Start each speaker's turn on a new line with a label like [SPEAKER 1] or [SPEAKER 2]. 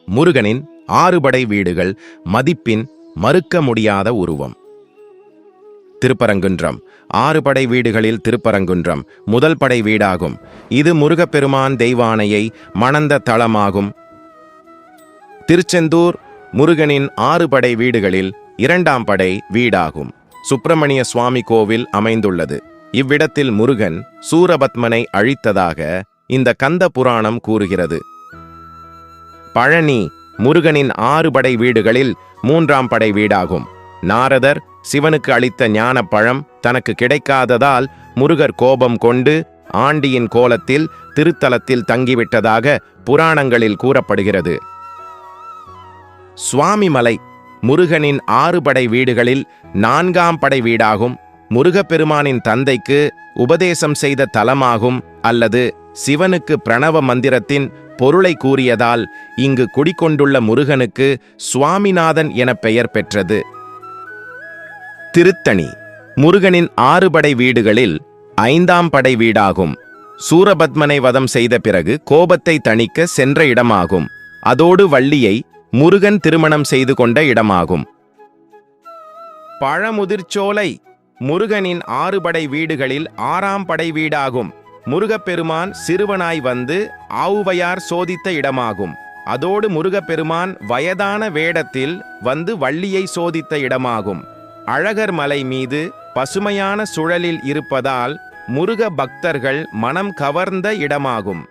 [SPEAKER 1] முருகனின் ஆறுபடை வீடுகள் மதிப்பின் மறுக்க முடியாத உருவம். திருப்பரங்குன்றம். ஆறுபடை வீடுகளில் திருப்பரங்குன்றம் முதல் படை வீடாகும். இது முருகப்பெருமான் தெய்வானையை மணந்த தலமாகும். திருச்செந்தூர் முருகனின் ஆறுபடை வீடுகளில் இரண்டாம் படை வீடாகும். சுப்பிரமணிய சுவாமி கோவில் அமைந்துள்ளது. இவ்விடத்தில் முருகன் சூரபத்மனை அழித்ததாக இந்த கந்த புராணம் கூறுகிறது. பழனி முருகனின் ஆறுபடை வீடுகளில் மூன்றாம் படை வீடாகும். நாரதர் சிவனுக்கு அளித்த ஞான பழம் தனக்கு கிடைக்காததால் முருகர் கோபம் கொண்டு ஆண்டியின் கோலத்தில் திருத்தலத்தில் தங்கிவிட்டதாக புராணங்களில் கூறப்படுகிறது. சுவாமிமலை முருகனின் ஆறுபடை வீடுகளில் நான்காம் படை வீடாகும். முருகப்பெருமானின் தந்தைக்கு உபதேசம் செய்த தலமாகும் அல்லது சிவனுக்கு பிரணவ மந்திரத்தின் பொருளை கூறியதால் இங்கு குடிக்கொண்டுள்ள முருகனுக்கு சுவாமிநாதன் என பெயர் பெற்றது. திருத்தணி முருகனின் ஆறுபடை வீடுகளில் ஐந்தாம் படை வீடாகும். சூரபத்மனை வதம் செய்த பிறகு கோபத்தை தணிக்க சென்ற இடமாகும். அதோடு வள்ளியை முருகன் திருமணம் செய்து கொண்ட இடமாகும். பழமுதிர்ச்சோலை முருகனின் ஆறுபடை வீடுகளில் ஆறாம் படை வீடாகும். முருகப்பெருமான் சிறுவனாய் வந்து ஆவுவையார் சோதித்த இடமாகும். அதோடு முருகப்பெருமான் வயதான வேடத்தில் வந்து வள்ளியை சோதித்த இடமாகும். அழகர் மலை மீது பசுமையான சுழலில் இருப்பதால் முருக பக்தர்கள் மனம் கவர்ந்த இடமாகும்.